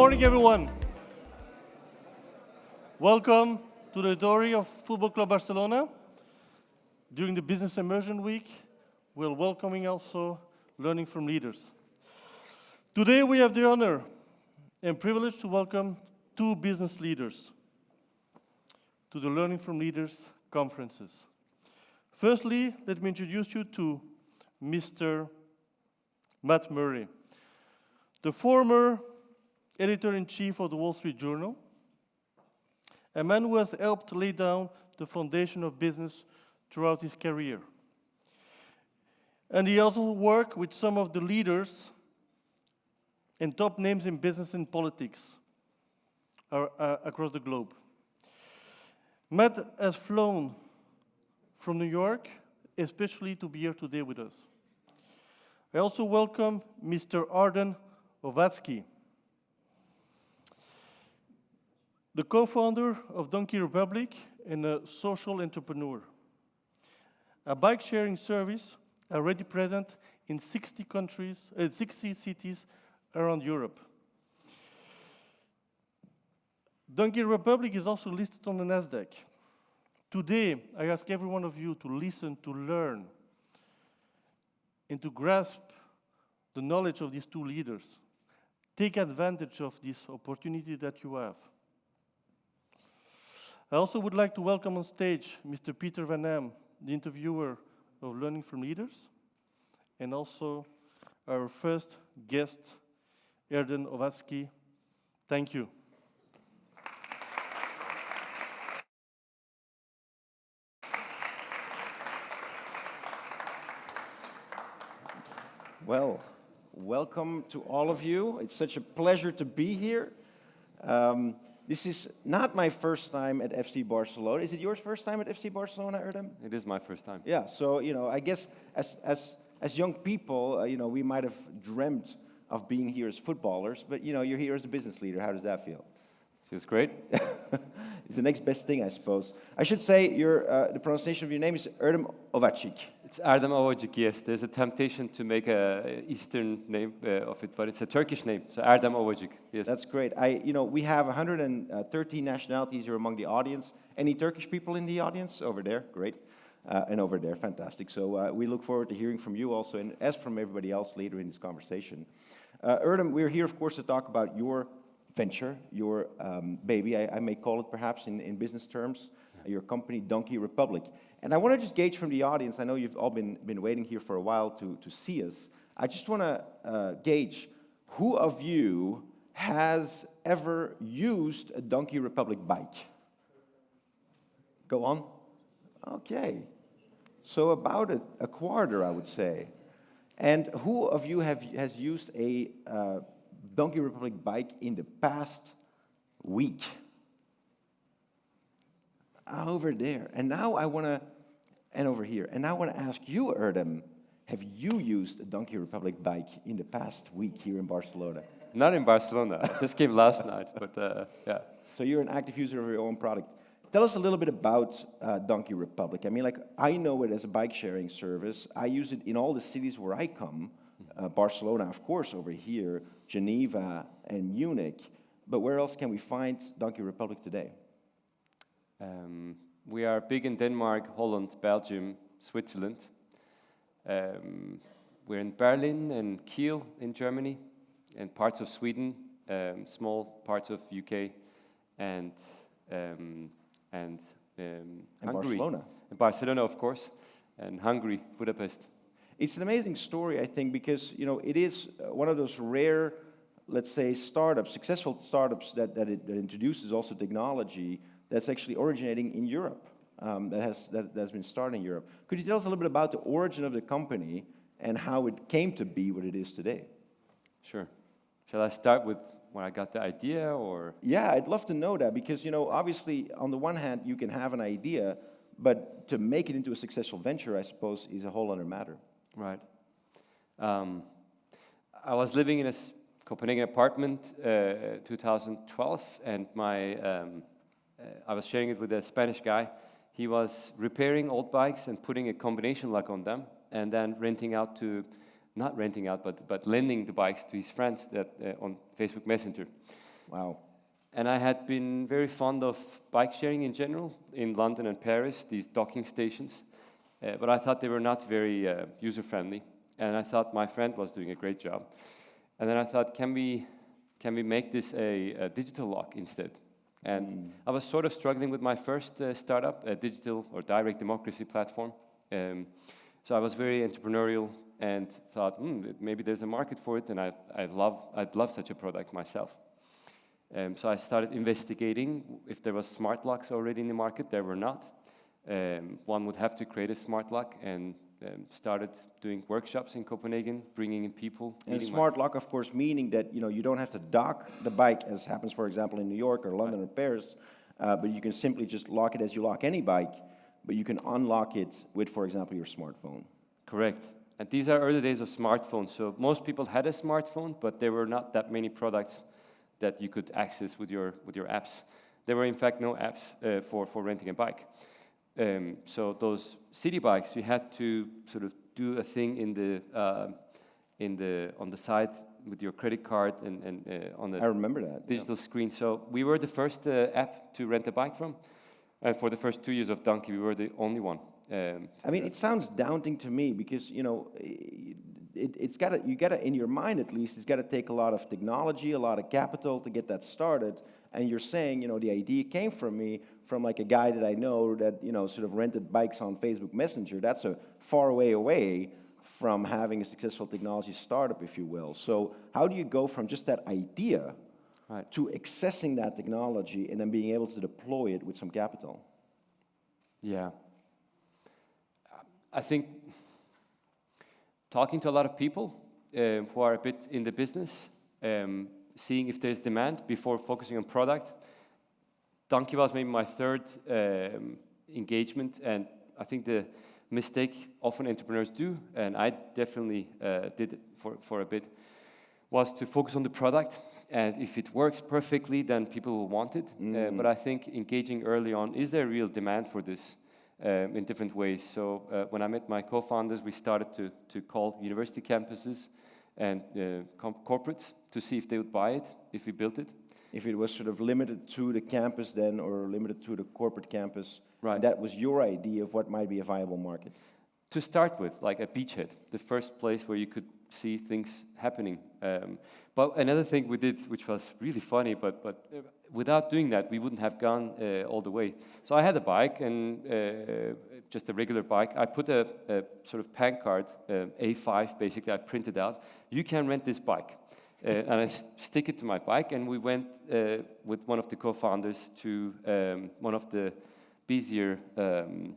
morning, everyone. Welcome to the story of Football Club Barcelona. During the Business Immersion Week, we're welcoming also Learning from Leaders. Today, we have the honor and privilege to welcome two business leaders to the Learning from Leaders conferences. Firstly, let me introduce you to Mr. Matt Murray, the former editor-in-chief of the Wall Street Journal, a man who has helped lay down the foundation of business throughout his career. And he also worked with some of the leaders and top names in business and politics across the globe. Matt has flown from New York, especially to be here today with us. I also welcome Mr. Erdem Ovacik, the co-founder of Donkey Republic and a social entrepreneur, a bike-sharing service already present in 60 cities around Europe. Donkey Republic is also listed on the Nasdaq. Today, I ask every one of you to listen, to learn, and to grasp the knowledge of these two leaders. Take advantage of this opportunity that you have. I also would like to welcome on stage Mr. Peter Van Am, the interviewer of Learning from Leaders, and also our first guest, Erdem Ovacik. Thank you. Well, welcome to all of you. It's such a pleasure to be here. This is not my first time at FC Barcelona. Is it your first time at FC Barcelona, Erdem? It is my first time. Yeah, so, I guess as young people, we might have dreamt of being here as footballers, but, you're here as a business leader. How does that feel? Feels great. It's the next best thing, I suppose. I should say the pronunciation of your name is Erdem Ovacik. It's Erdem Ovacik, yes. There's a temptation to make an Eastern name of it, but it's a Turkish name, so Erdem Ovacik, yes. That's great. We have 113 nationalities here among the audience. Any Turkish people in the audience? Over there, great. And over there, fantastic. So we look forward to hearing from you also, and as from everybody else later in this conversation. Erdem, we're here, of course, to talk about your venture, your baby, I may call it perhaps in business terms, your company, Donkey Republic. And I want to just gauge from the audience, I know you've all been waiting here for a while to see us. I just want to gauge, who of you has ever used a Donkey Republic bike? Go on. Okay. So about a quarter, I would say. And who of you has used a Donkey Republic bike in the past week? Over there. And now and over here. And now I want to ask you, Erdem, have you used a Donkey Republic bike in the past week here in Barcelona? Not in Barcelona. I just came last night, but yeah. So you're an active user of your own product. Tell us a little bit about Donkey Republic. I mean, I know it as a bike sharing service. I use it in all the cities where I come. Barcelona, of course, over here, Geneva and Munich. But where else can we find Donkey Republic today? We are big in Denmark, Holland, Belgium, Switzerland. We're in Berlin and Kiel in Germany, and parts of Sweden, small parts of UK, and Hungary. Barcelona. And Barcelona, of course, and Hungary, Budapest. It's an amazing story, I think, because it is one of those rare, let's say, successful startups that introduces also technology that's actually originating in Europe, that has been started in Europe. Could you tell us a little bit about the origin of the company and how it came to be what it is today? Sure. Shall I start with when I got the idea, or? Yeah, I'd love to know that, because obviously, on the one hand, you can have an idea, but to make it into a successful venture, I suppose, is a whole other matter. Right. I was living in a Copenhagen apartment, 2012, and I was sharing it with a Spanish guy. He was repairing old bikes and putting a combination lock on them, and then lending the bikes to his friends that on Facebook Messenger. Wow. And I had been very fond of bike sharing in general in London and Paris, these docking stations. But I thought they were not very user-friendly. And I thought my friend was doing a great job. And then I thought, can we make this a digital lock instead? And I was sort of struggling with my first startup, a digital or direct democracy platform. So I was very entrepreneurial and thought, maybe there's a market for it, and I'd love such a product myself. So I started investigating if there was smart locks already in the market. There were not. One would have to create a smart lock, and started doing workshops in Copenhagen, bringing in people. And smart lock, of course, meaning that you don't have to dock the bike, as happens, for example, in New York or London or Paris, but you can simply just lock it as you lock any bike, but you can unlock it with, for example, your smartphone. Correct. And these are early days of smartphones, so most people had a smartphone, but there were not that many products that you could access with your apps. There were, in fact, no apps for renting a bike. So those city bikes, you had to sort of do a thing on the side with your credit card and on the I remember that, digital screen. So we were the first app to rent a bike from. And for the first 2 years of Donkey, we were the only one. I mean, it sounds daunting to me because it's got to, you got to, in your mind at least, it's got to take a lot of technology, a lot of capital to get that started. And you're saying, the idea came from me, from like a guy that I know that sort of rented bikes on Facebook Messenger. That's a far way away from having a successful technology startup, if you will. So how do you go from just that idea to accessing that technology and then being able to deploy it with some capital? Yeah. I think talking to a lot of people who are a bit in the business, seeing if there's demand before focusing on product. Donkey was maybe my third engagement, and I think the mistake often entrepreneurs do, and I definitely did it for a bit, was to focus on the product, and if it works perfectly, then people will want it. But I think engaging early on, is there real demand for this in different ways? So when I met my co-founders, we started to call university campuses and corporates to see if they would buy it, if we built it. If it was sort of limited to the campus then, or limited to the corporate campus, Right. that was your idea of what might be a viable market. To start with, like a beachhead, the first place where you could see things happening. But another thing we did, which was really funny, but without doing that, we wouldn't have gone all the way. So I had a bike, and just a regular bike. I put a sort of pan card, A5 basically, I printed out. You can rent this bike. And I stick it to my bike, and we went with one of the co-founders to one of the busier train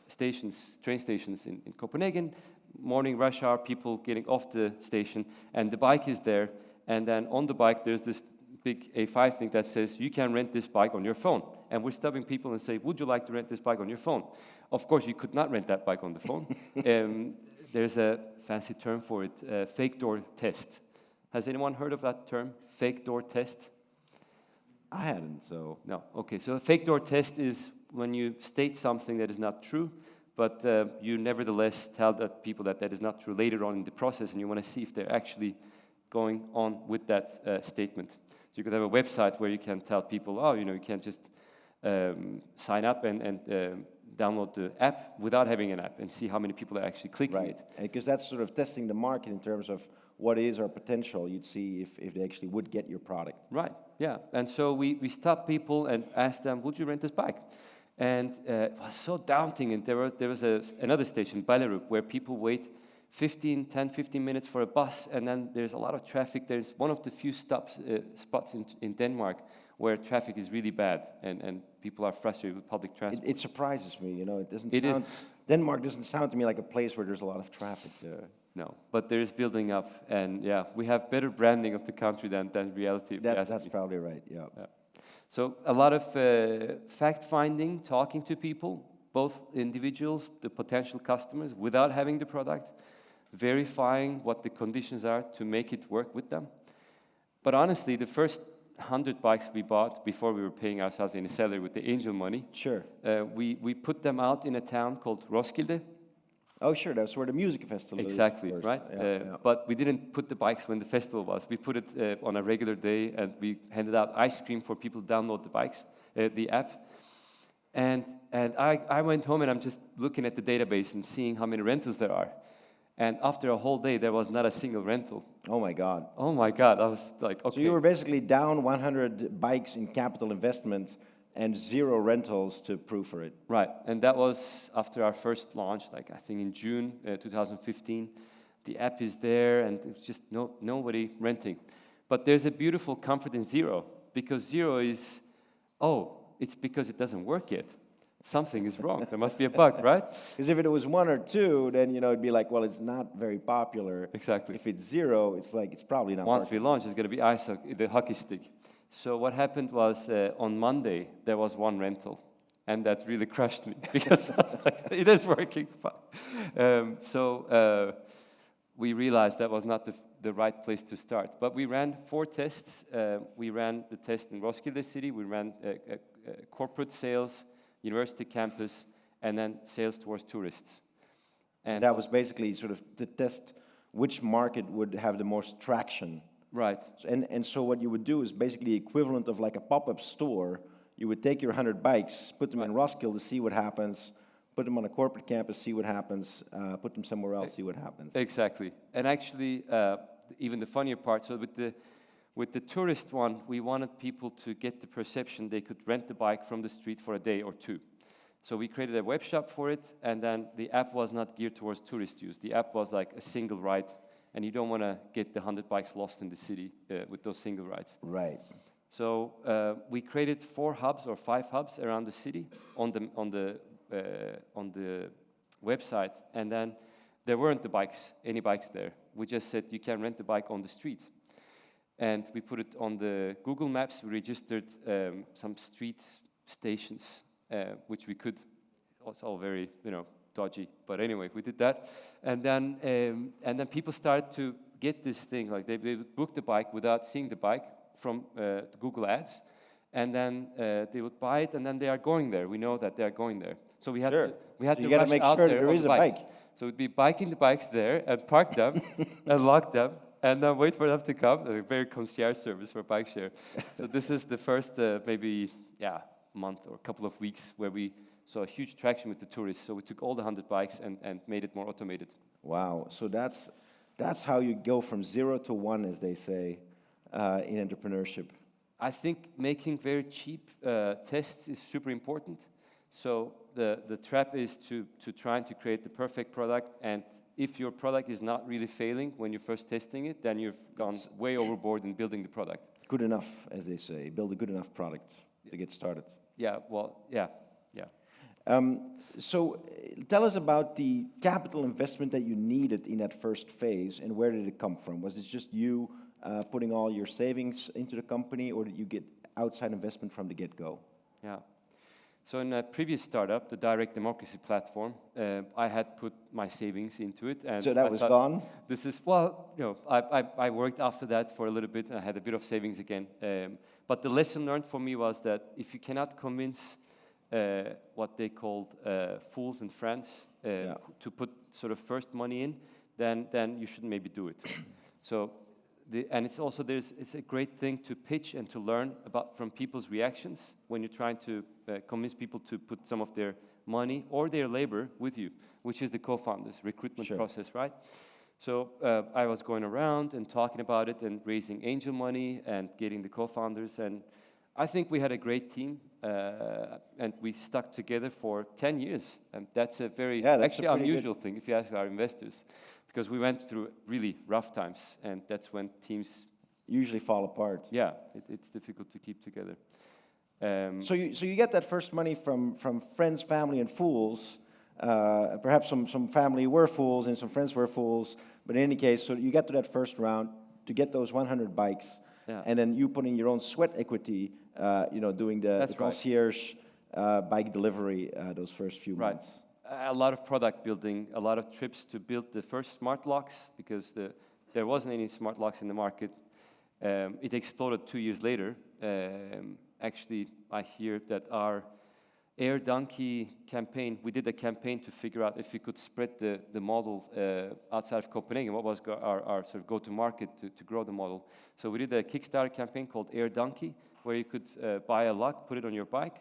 stations in Copenhagen. Morning rush hour, people getting off the station, and the bike is there. And then on the bike, there's this big A5 thing that says, you can rent this bike on your phone. And we're stopping people and say, would you like to rent this bike on your phone? Of course, you could not rent that bike on the phone. There's a fancy term for it, fake door test. Has anyone heard of that term, fake door test? I hadn't, so... No, okay. So a fake door test is when you state something that is not true, but you nevertheless tell that people that is not true later on in the process, and you want to see if they're actually going on with that statement. So you could have a website where you can tell people, you can't just sign up and download the app without having an app and see how many people are actually clicking it. Because that's sort of testing the market in terms of what is our potential. You'd see if they actually would get your product. Right, yeah. And so we stopped people and asked them, would you rent this bike? And it was so daunting. And there was another station, Ballerup, where people wait 10, 15 minutes for a bus, and then there's a lot of traffic. There's one of the few spots in Denmark where traffic is really bad, and people are frustrated with public transport. It surprises me, it doesn't sound... Denmark doesn't sound to me like a place where there's a lot of traffic there. No, but there is building up, and yeah, we have better branding of the country than reality. That's probably right, yeah. So a lot of fact-finding, talking to people, both individuals, the potential customers, without having the product, verifying what the conditions are to make it work with them. But honestly, the first 100 bikes we bought before we were paying ourselves in a salary with the angel money, Sure. we put them out in a town called Roskilde, Oh, sure, that's where the music festival is. Exactly, of course. right? Yeah. But we didn't put the bikes when the festival was. We put it on a regular day, and we handed out ice cream for people to download the bikes, the app. And I went home, and I'm just looking at the database and seeing how many rentals there are. And after a whole day, there was not a single rental. Oh my God. Oh my God, I was like, okay. So you were basically down 100 bikes in capital investment and 0 rentals to prove for it. Right, and that was after our first launch, like I think in June 2015. The app is there, and it's just nobody renting. But there's a beautiful comfort in 0, because 0 is, it's because it doesn't work yet. Something is wrong. There must be a bug, right? Because if it was 1 or 2, then it'd be like, well, it's not very popular. Exactly. If it's 0, it's like it's probably not. Once we launch, it's going to be the hockey stick. So what happened was on Monday there was 1 rental, and that really crushed me because I was like, it is working fine. So we realized that was not the right place to start. But we ran 4 tests. We ran the test in Roskilde City. We ran corporate sales, university campus, and then sales towards tourists. And that was basically sort of to test which market would have the most traction. Right. And so what you would do is basically equivalent of like a pop-up store. You would take your 100 bikes, put them in Roskilde to see what happens, put them on a corporate campus, see what happens, put them somewhere else, see what happens. Exactly. And actually, even the funnier part, so with the tourist one, we wanted people to get the perception they could rent the bike from the street for a day or 2. So we created a web shop for it, and then the app was not geared towards tourist use. The app was like a single ride, and you don't want to get the 100 bikes lost in the city with those single rides. Right. So we created 4 hubs or 5 hubs around the city on the website, and then there weren't any bikes there. We just said you can rent the bike on the street. And we put it on the Google Maps. We registered some street stations, which we could. It's all very, dodgy. But anyway, we did that, and then people started to get this thing. Like they would book the bike without seeing the bike from Google Ads, and then they would buy it, and then they are going there. We know that they are going there. So we had to rush make out sure there there on is the a bikes. bike. So we'd be biking the bikes there and park them and lock them. And then wait for them to come. A very concierge service for bike share. So this is the first month or a couple of weeks where we saw a huge traction with the tourists. So we took all the 100 bikes and made it more automated. Wow. So that's how you go from 0 to 1, as they say, in entrepreneurship. I think making very cheap tests is super important. So the trap is to trying to create the perfect product, and if your product is not really failing when you're first testing it, then you've gone way overboard in building the product. Good enough, as they say. Build a good enough product to get started. Yeah, well, yeah. So tell us about the capital investment that you needed in that first phase, and where did it come from? Was it just you putting all your savings into the company, or did you get outside investment from the get-go? Yeah. So in a previous startup, the direct democracy platform, I had put my savings into it. And so that was gone? This is, I worked after that for a little bit, and I had a bit of savings again. But the lesson learned for me was that if you cannot convince what they called fools and friends to put sort of first money in, then you should maybe do it. So, and it's also, it's a great thing to pitch and to learn from people's reactions when you're trying to convince people to put some of their money or their labor with you, which is the co-founders recruitment process, right? So I was going around and talking about it and raising angel money and getting the co-founders, and I think we had a great team, and we stuck together for 10 years, and that's a very actually unusual thing if you ask our investors. Because we went through really rough times, and that's when teams usually fall apart. Yeah, it's difficult to keep together. So you get that first money from friends, family, and fools. Perhaps some family were fools and some friends were fools. But in any case, so you get to that first round to get those 100 bikes, and then you put in your own sweat equity. Doing the concierge bike delivery those first few months. A lot of product building, a lot of trips to build the first smart locks, because there wasn't any smart locks in the market. It exploded 2 years later. Actually, I hear that our Air Donkey campaign, we did a campaign to figure out if we could spread the model outside of Copenhagen. What was our sort of go-to-market to grow the model? So we did a Kickstarter campaign called Air Donkey, where you could buy a lug, put it on your bike,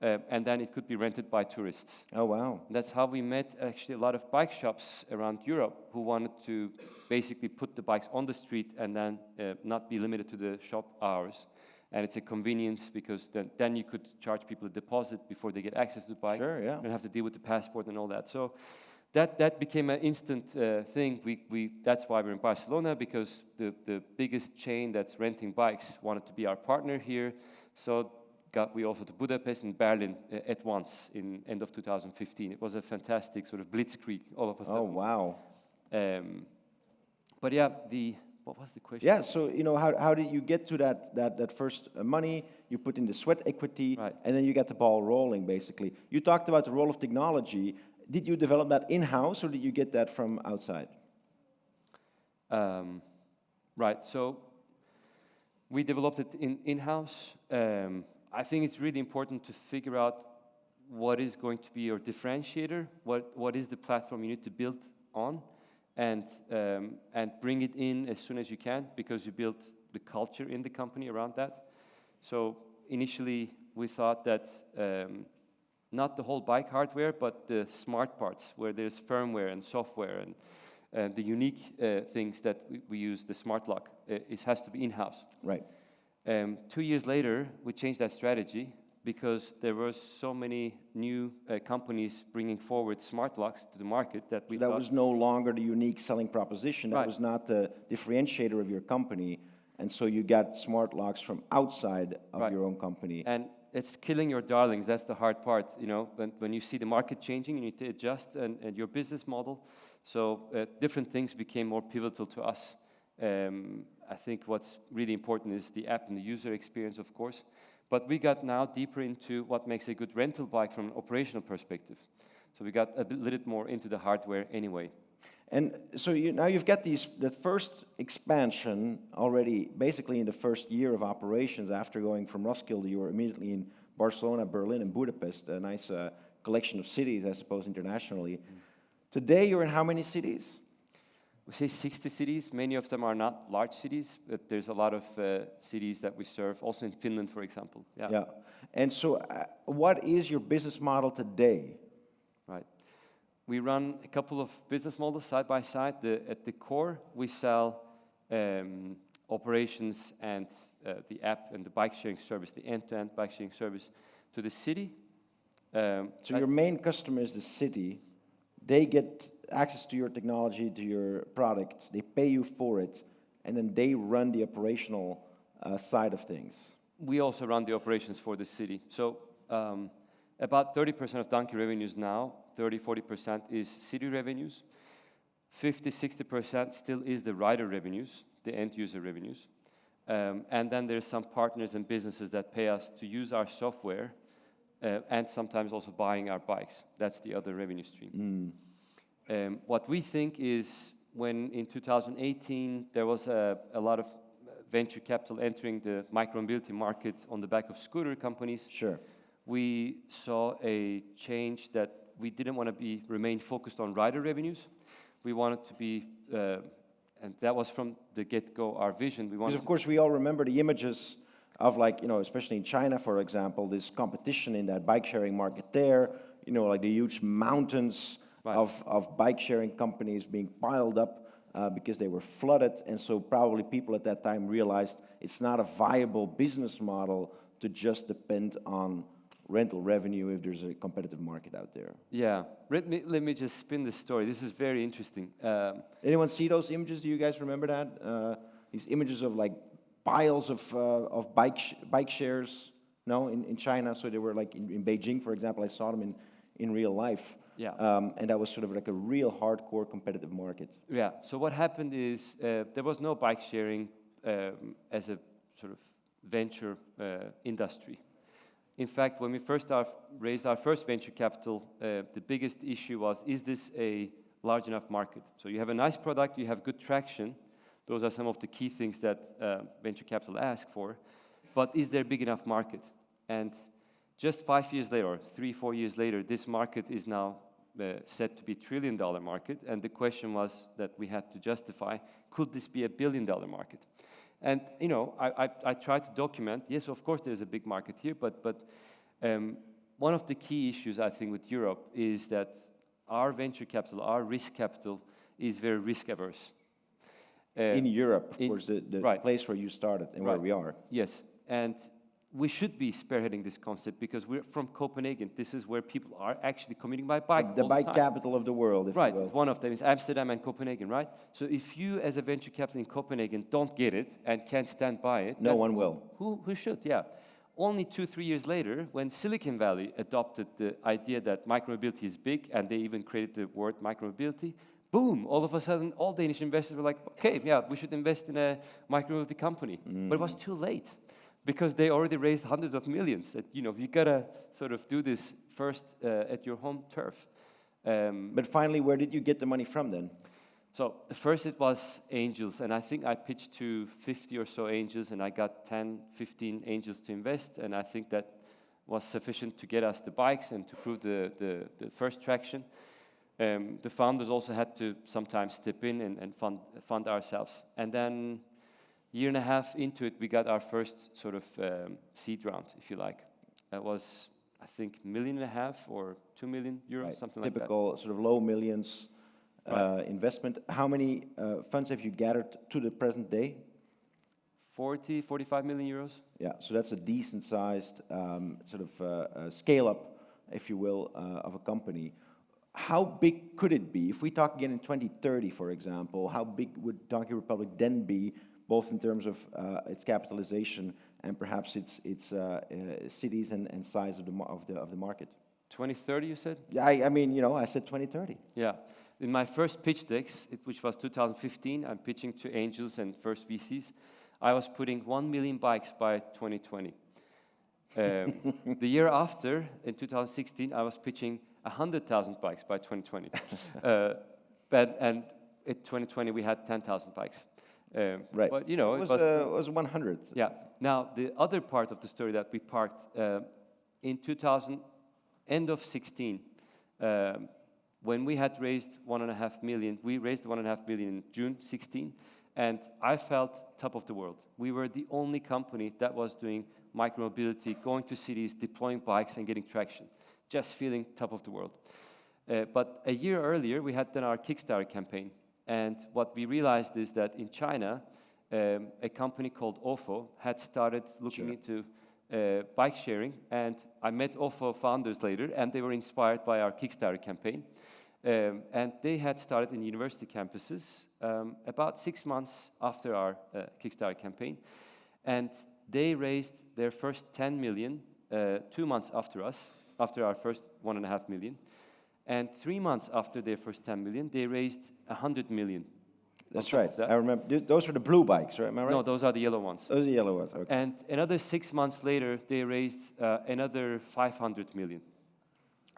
and then it could be rented by tourists. Oh, wow. That's how we met actually a lot of bike shops around Europe who wanted to basically put the bikes on the street and then not be limited to the shop hours. And it's a convenience because then you could charge people a deposit before they get access to the bike. Sure, yeah. You don't have to deal with the passport and all that. So that became an instant thing. That's why we're in Barcelona, because the biggest chain that's renting bikes wanted to be our partner here. So we also to Budapest and Berlin at once in end of 2015. It was a fantastic sort of blitzkrieg all of a sudden. Oh, wow. But yeah, what was the question? Yeah, so how did you get to that first money? You put in the sweat equity, Right. and then you got the ball rolling, basically. You talked about the role of technology. Did you develop that in-house, or did you get that from outside? Right, so we developed it in-house. I think it's really important to figure out what is going to be your differentiator, what is the platform you need to build on, and bring it in as soon as you can, because you build the culture in the company around that. So initially we thought that not the whole bike hardware, but the smart parts, where there's firmware and software and the unique things that we use, the smart lock, it has to be in-house. Right. 2 years later, we changed that strategy because there were so many new companies bringing forward smart locks to the market that we That thought, was no longer the unique selling proposition. That Right. was not the differentiator of your company. And so you got smart locks from outside of Right. your own company. and it's killing your darlings. That's the hard part, when you see the market changing, you need to adjust and your business model. So different things became more pivotal to us. I think what's really important is the app and the user experience, of course. But we got now deeper into what makes a good rental bike from an operational perspective. So we got a little bit more into the hardware anyway. And so now you've got that first expansion already, basically in the first year of operations. After going from Roskilde, you were immediately in Barcelona, Berlin, and Budapest, a nice collection of cities, I suppose, internationally. Today, you're in how many cities? We say 60 cities. Many of them are not large cities, but there's a lot of cities that we serve, also in Finland, for example. Yeah. And so what is your business model today? Right. We run a couple of business models side by side. At the core, we sell operations and the app and the bike sharing service, the end-to-end bike sharing service to the city. So your main customer is the city. They get access to your technology, to your product. They pay you for it, and then they run the operational side of things. We also run the operations for the city. So about 30% of Donkey revenues now, 30-40% is city revenues. 50-60% still is the rider revenues, the end user revenues. And then there's some partners and businesses that pay us to use our software and sometimes also buying our bikes. That's the other revenue stream. What we think is when in 2018 there was a lot of venture capital entering the micromobility market on the back of scooter companies. Sure. We saw a change that we didn't want to remain focused on rider revenues. We wanted to be, and that was from the get-go our vision. Because of course we all remember the images of, like, especially in China, for example, this competition in that bike sharing market there, like the huge mountains Right. of bike sharing companies being piled up because they were flooded. And so probably people at that time realized it's not a viable business model to just depend on rental revenue if there's a competitive market out there. Yeah, let me just spin this story. This is very interesting. Anyone see those images? Do you guys remember that? These images of like piles of bike shares, no, in China. So they were like in Beijing, for example. I saw them in real life. Yeah. And that was sort of like a real hardcore competitive market. Yeah, so what happened is there was no bike sharing as a sort of venture industry. In fact, when we first raised our first venture capital, the biggest issue was, is this a large enough market? So you have a nice product, you have good traction. Those are some of the key things that venture capital asks for. But is there a big enough market? And Just 5 years later, or 3-4 years later, this market is now said to be $1 trillion market, and the question was that we had to justify, could this be a $1 billion market? And you know, I tried to document, yes, of course there's a big market here, but one of the key issues I think with Europe is that our venture capital, our risk capital is very risk averse. In Europe, of course, the right. place where you started and where we are. Yes, and we should be spearheading this concept because we're from Copenhagen. This is where people are actually commuting by bike. The all bike time. capital of the world, if Right, you will. one of them is Amsterdam and Copenhagen, right? So if you, as a venture capital in Copenhagen, don't get it and can't stand by it, No then one will. Who should? Yeah. Only 2-3 years later, when Silicon Valley adopted the idea that micromobility is big, and they even created the word micromobility, boom! All of a sudden, all Danish investors were like, "Okay, yeah, we should invest in a micromobility company." But it was too late, because they already raised hundreds of millions. That, you know, you gotta sort of do this first at your home turf. But finally, where did you get the money from then? So first it was angels, and I think I pitched to 50 or so angels, and I got 10, 15 angels to invest, and I think that was sufficient to get us the bikes and to prove the first traction. The founders also had to sometimes step in and fund ourselves. And then year and a half into it, we got our first sort of seed round, if you like. That was, I think, $1.5 million or 2 million euros, Right. something like that. Typical sort of low millions investment. How many funds have you gathered to the present day? 45 million euros. Yeah, so that's a decent-sized sort of scale-up, if you will, of a company. How big could it be? If we talk again in 2030, for example, how big would Donkey Republic then be, both in terms of its capitalization and perhaps its cities and size of the market? 2030, you said? Yeah, I mean, you know, I said 2030. Yeah. In my first pitch decks, which was 2015, I'm pitching to angels and first VCs. I was putting 1 million bikes by 2020. The year after, in 2016, I was pitching 100,000 bikes by 2020. And in 2020, we had 10,000 bikes. Right. But, you know, it was 100. Yeah. Now, the other part of the story that we parked in end of 16, when we had raised 1.5 million, we raised 1.5 million in June 16, and I felt top of the world. We were the only company that was doing micromobility, going to cities, deploying bikes, and getting traction. Just feeling top of the world. But a year earlier, we had done our Kickstarter campaign. And what we realized is that in China, a company called Ofo had started looking into bike sharing. And I met Ofo founders later, and they were inspired by our Kickstarter campaign. And they had started in university campuses about 6 months after our Kickstarter campaign. And they raised their first 10 million 2 months after us, after our first 1.5 million. And 3 months after their first 10 million, they raised 100 million. That's right. I remember. Those were the blue bikes, right? Am I right? No, those are the yellow ones. Those are the yellow ones. Okay. And another 6 months later, they raised another 500 million.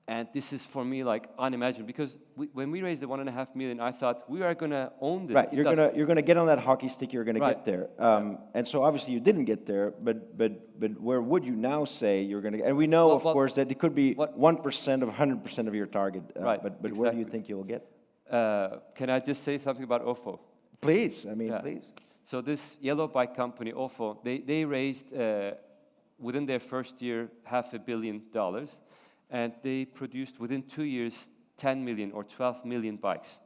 And this is for me like unimaginable, because when we raised the 1.5 million, I thought we are going to own this. Right, you're gonna get on that hockey stick. You're gonna Right. get there. And so obviously you didn't get there. But where would you now say you're gonna get? And we know, of course, that it could be 1% of 100% of your target. Right. But where do you Exactly. think you'll get? Can I just say something about Ofo? Please, I mean, Yeah. please. So this yellow bike company, Ofo, they raised, within their first year, $500 million. And they produced, within 2 years, 10 million or 12 million bikes.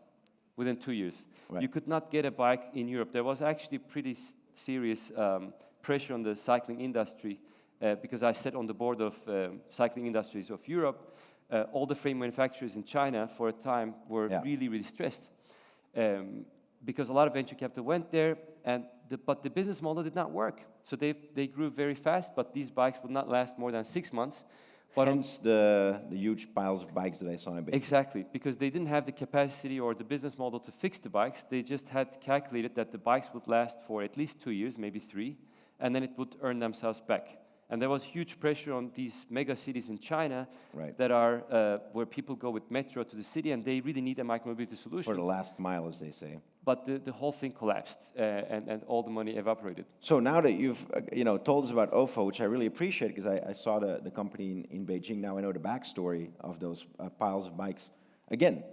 Within 2 years. Right. You could not get a bike in Europe. There was actually pretty serious pressure on the cycling industry, because I sat on the board of Cycling Industries of Europe. All the frame manufacturers in China, for a time, were really, really stressed. Because a lot of venture capital went there, but the business model did not work. So they grew very fast, but these bikes would not last more than 6 months. But Hence the huge piles of bikes that I saw in Beijing. exactly, because they didn't have the capacity or the business model to fix the bikes. They just had calculated that the bikes would last for at least 2 years, maybe 3, and then it would earn themselves back. And there was huge pressure on these mega cities in China Right. that are where people go with metro to the city, and they really need a micromobility solution. For the last mile, as they say. But the whole thing collapsed, and all the money evaporated. So now that you've told us about OFO, which I really appreciate because I saw the company in Beijing. Now I know the backstory of those piles of bikes. Again,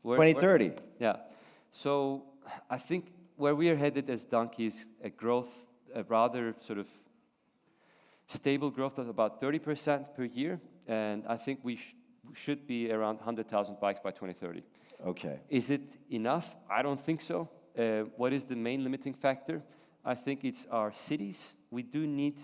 2030. Yeah. So I think where we are headed as Donkey is a rather sort of stable growth of about 30% per year, and I think we should be around 100,000 bikes by 2030. Okay. Is it enough? I don't think so. What is the main limiting factor? I think it's our cities. We do need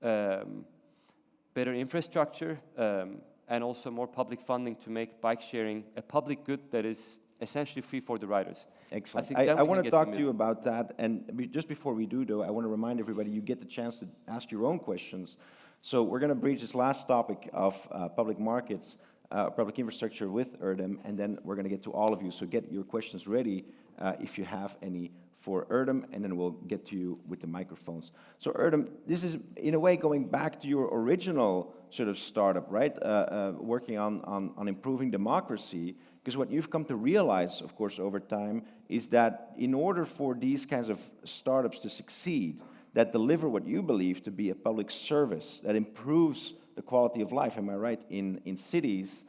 better infrastructure and also more public funding to make bike sharing a public good that is essentially free for the riders. Excellent. I think I then we want can to get talk to to you about that. And just before we do, though, I want to remind everybody you get the chance to ask your own questions. So we're going to breach this last topic of public markets, public infrastructure with Erdem, and then we're going to get to all of you. So get your questions ready if you have any for Erdem, and then we'll get to you with the microphones. So Erdem, this is in a way going back to your original sort of startup, right? Working on improving democracy, because what you've come to realize, of course, over time, is that in order for these kinds of startups to succeed, that deliver what you believe to be a public service that improves the quality of life, am I right, in cities,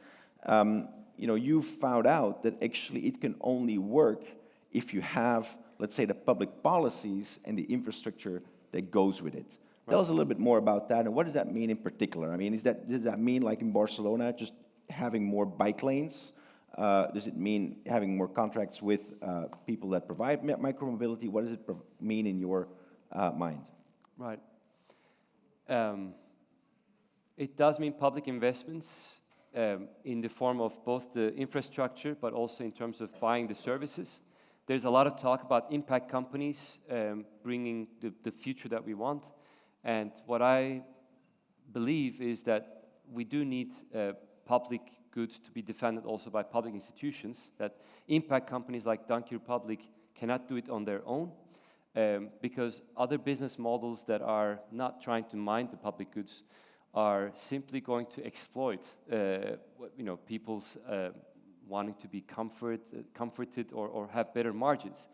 you've found out that actually it can only work if you have, let's say, the public policies and the infrastructure that goes with it. Right. Tell us a little bit more about that, and what does that mean in particular? I mean, does that mean, like in Barcelona, just having more bike lanes? Does it mean having more contracts with people that provide micromobility? What does it mean in your mind? Right. It does mean public investments in the form of both the infrastructure, but also in terms of buying the services. There's a lot of talk about impact companies bringing the future that we want. And what I believe is that we do need public goods to be defended also by public institutions, that impact companies like Donkey Republic cannot do it on their own, because other business models that are not trying to mine the public goods are simply going to exploit people's wanting to be comforted or have better margins.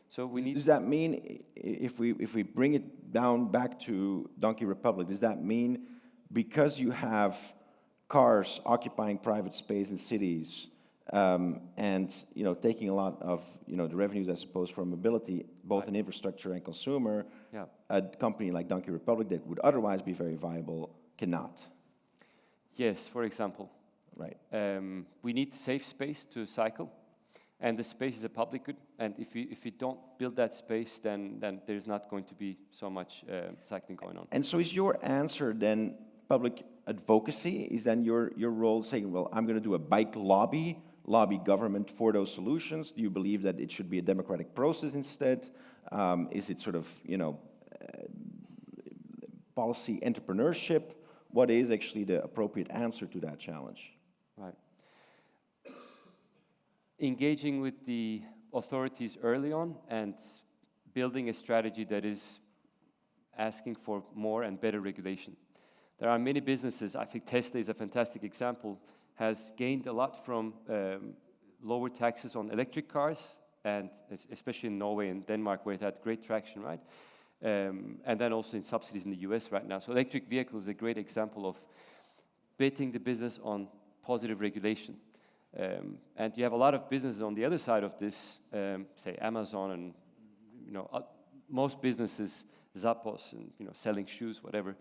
So we need. Does that mean, if we bring it down back to Donkey Republic, does that mean because you have cars occupying private space in cities and taking a lot of the revenues, I suppose, from mobility, both in infrastructure and consumer, yeah, a company like Donkey Republic that would otherwise be very viable cannot? Yes, for example. Right. We need safe space to cycle, and the space is a public good. And if you don't build that space, then there's not going to be so much cycling going on. And so, is your answer then public advocacy? Is then your role saying, well, I'm going to do a bike lobby government for those solutions? Do you believe that it should be a democratic process instead? Is it sort of policy entrepreneurship? What is actually the appropriate answer to that challenge? Right. Engaging with the authorities early on and building a strategy that is asking for more and better regulation. There are many businesses, I think Tesla is a fantastic example, has gained a lot from lower taxes on electric cars, and especially in Norway and Denmark where it had great traction, right? And then also in subsidies in the US right now. So electric vehicles is a great example of betting the business on positive regulation. And you have a lot of businesses on the other side of this, say Amazon and most businesses, Zappos and selling shoes, whatever,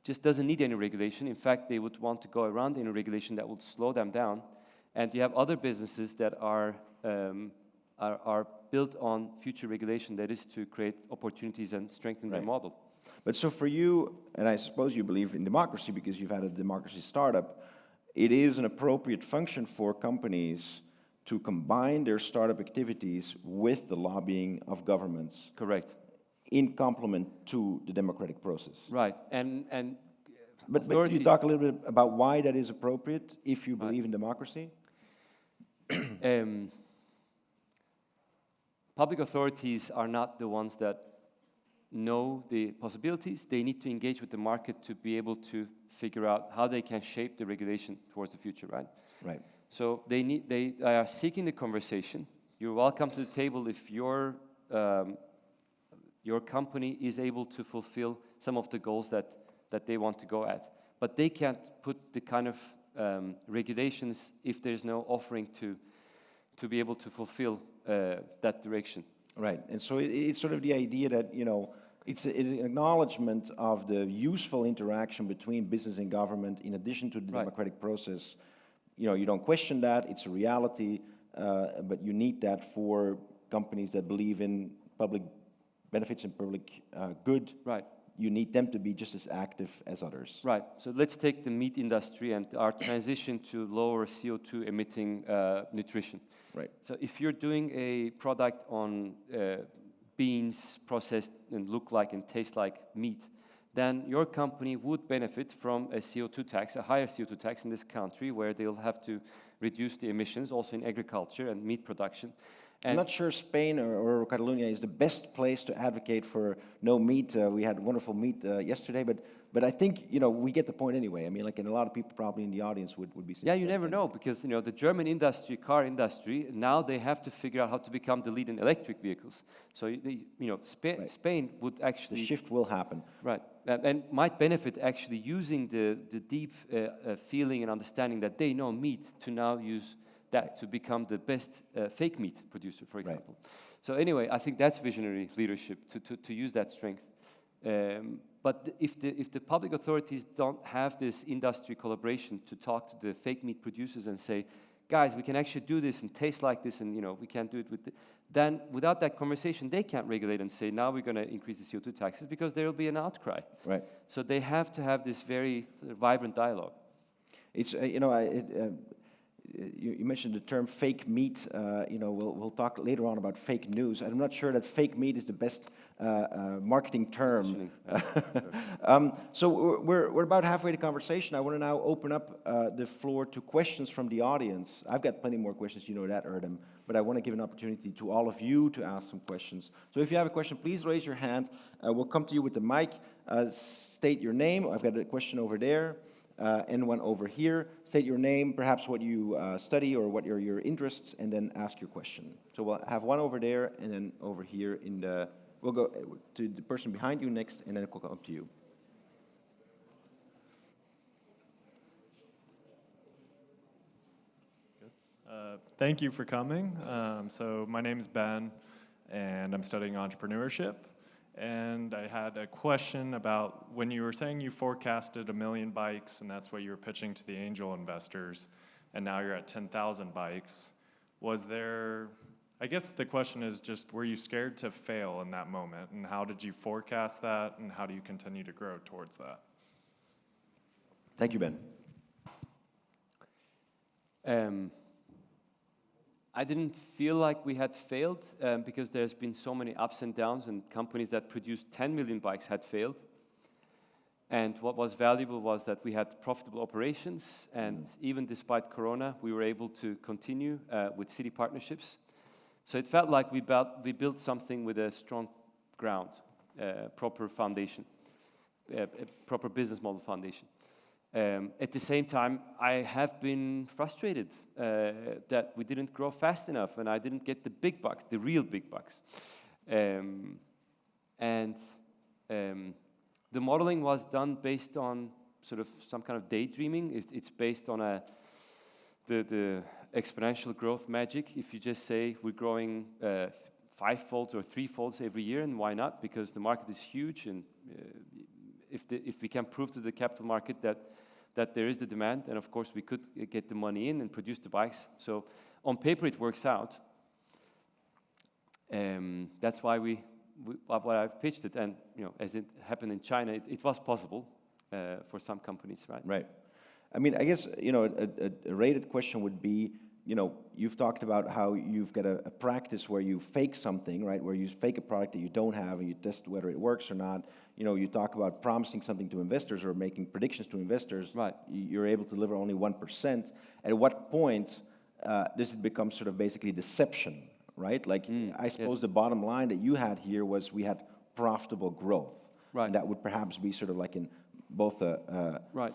just doesn't need any regulation. In fact, they would want to go around any regulation that would slow them down. And you have other businesses that are built on future regulation, that is to create opportunities and strengthen their model. But so for you, and I suppose you believe in democracy because you've had a democracy startup, it is an appropriate function for companies to combine their startup activities with the lobbying of governments. Correct. In complement to the democratic process. Right, and but can you talk a little bit about why that is appropriate if you believe in democracy? Public authorities are not the ones that know the possibilities. They need to engage with the market to be able to figure out how they can shape the regulation towards the future, right? Right. So they are seeking the conversation. You're welcome to the table if your company is able to fulfill some of the goals that they want to go at. But they can't put the kind of regulations if there's no offering to be able to fulfill that direction. Right, and so it's sort of the idea that, you know, it's an acknowledgement of the useful interaction between business and government in addition to the democratic process. You know, you don't question that, it's a reality, but you need that for companies that believe in public benefits and public good. Right. You need them to be just as active as others. Right, so let's take the meat industry and our transition to lower CO2 emitting nutrition. Right. So if you're doing a product on beans processed and look like and taste like meat, then your company would benefit from a CO2 tax, a higher CO2 tax in this country, where they'll have to reduce the emissions also in agriculture and meat production. I'm not sure Spain or Catalonia is the best place to advocate for no meat. We had wonderful meat yesterday, but I think, you know, we get the point anyway. I mean, like, and a lot of people probably in the audience would be saying. Yeah, you never know, because, you know, the German industry, car industry, now they have to figure out how to become the lead in electric vehicles. So, you know, Spain would actually... The shift will happen. Right, and might benefit actually using the deep feeling and understanding that they know meat to now use that to become the best fake meat producer, for example. Right. So anyway, I think that's visionary leadership, to use that strength. But if the public authorities don't have this industry collaboration to talk to the fake meat producers and say, guys, we can actually do this and taste like this, and, you know, we can do it with then without that conversation, they can't regulate and say, now we're going to increase the CO2 taxes, because there will be an outcry. Right. So they have to have this very vibrant dialogue. It's, you know, you mentioned the term fake meat. You know, we'll talk later on about fake news. I'm not sure that fake meat is the best marketing term. So we're about halfway the conversation. I want to now open up the floor to questions from the audience. I've got plenty more questions, you know that, Erdem, but I want to give an opportunity to all of you to ask some questions. So if you have a question, please raise your hand. We'll come to you with the mic. State your name. I've got a question over there. And one over here. State your name, perhaps what you study or what are your interests, and then ask your question. So we'll have one over there, and then over here in the... We'll go to the person behind you next, and then we'll come up to you. Thank you for coming. So my name is Ben, and I'm studying entrepreneurship. And I had a question about when you were saying you forecasted 1 million bikes, and that's what you were pitching to the angel investors, and now you're at 10,000 bikes. Was there, I guess the question is just, were you scared to fail in that moment? And how did you forecast that, and how do you continue to grow towards that? Thank you, Ben. I didn't feel like we had failed because there's been so many ups and downs, and companies that produced 10 million bikes had failed. And what was valuable was that we had profitable operations, and even despite Corona, we were able to continue with city partnerships. So it felt like we built something with a strong ground, proper foundation, a proper business model foundation. At the same time, I have been frustrated that we didn't grow fast enough, and I didn't get the big bucks, the real big bucks. The modeling was done based on sort of some kind of daydreaming. It's based on the exponential growth magic. If you just say we're growing 5-folds or 3-folds every year, and why not? Because the market is huge, and if we can prove to the capital market that there is the demand, and of course we could get the money in and produce the bikes. So on paper it works out. That's why why I've pitched it, and you know, as it happened in China, it was possible for some companies, right? Right. I mean, I guess, you know, a rated question would be, you know, you've talked about how you've got a practice where you fake something, right? Where you fake a product that you don't have and you test whether it works or not. You know, you talk about promising something to investors or making predictions to investors. Right. You're able to deliver only 1%. At what point does it become sort of basically deception, right? Like, I suppose the bottom line that you had here was we had profitable growth. Right. And that would perhaps be sort of like in both a Right.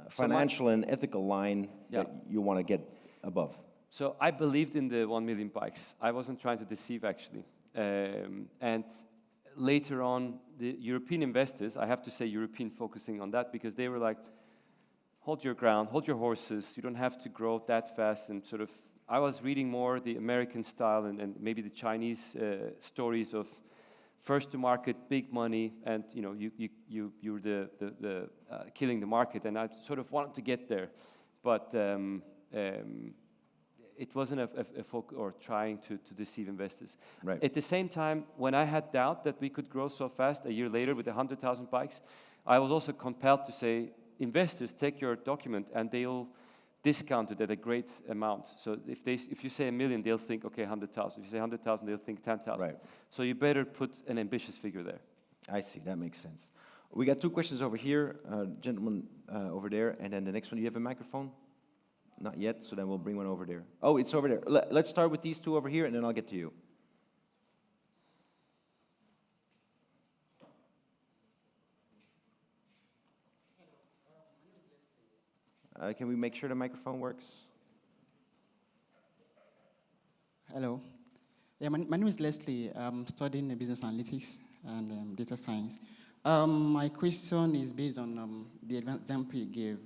financial and ethical line Yeah. that you want to get above. So I believed in the 1 million bikes. I wasn't trying to deceive, actually. And later on, the European investors, I have to say European focusing on that, because they were like, hold your ground, hold your horses, you don't have to grow that fast, and sort of, I was reading more the American style and maybe the Chinese stories of first to market, big money, and you're the killing the market, and I sort of wanted to get there, but it wasn't a focus or trying to deceive investors. Right. At the same time, when I had doubt that we could grow so fast, a year later with 100,000 bikes, I was also compelled to say, investors, take your document and they'll discount it at a great amount. So if you say 1 million, they'll think, okay, 100,000. If you say 100,000, they'll think 10,000. Right. So you better put an ambitious figure there. I see, that makes sense. We got 2 questions over here, gentleman over there, and then the next one. Do you have a microphone? Not yet, so then we'll bring one over there. Oh, it's over there. Let's start with these 2 over here, and then I'll get to you. Can we make sure the microphone works? Hello. Yeah, my name is Leslie. I'm studying business analytics and data science. My question is based on the example you gave.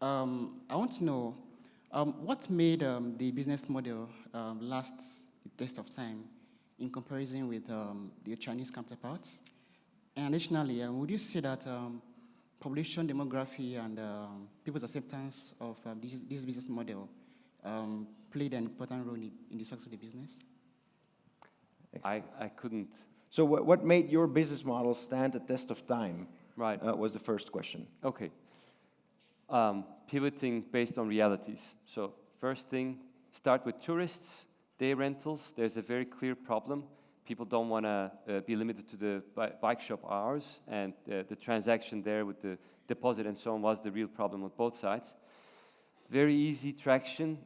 I want to know what made the business model last the test of time in comparison with the Chinese counterparts? And additionally, would you say that population demography and people's acceptance of this business model played an important role in the success of the business? I couldn't. So what made your business model stand the test of time? Right. Was the first question. Okay. Pivoting based on realities. So first thing, start with tourists, day rentals. There's a very clear problem. People don't want to be limited to the bike shop hours, and the transaction there with the deposit and so on was the real problem on both sides. Very easy traction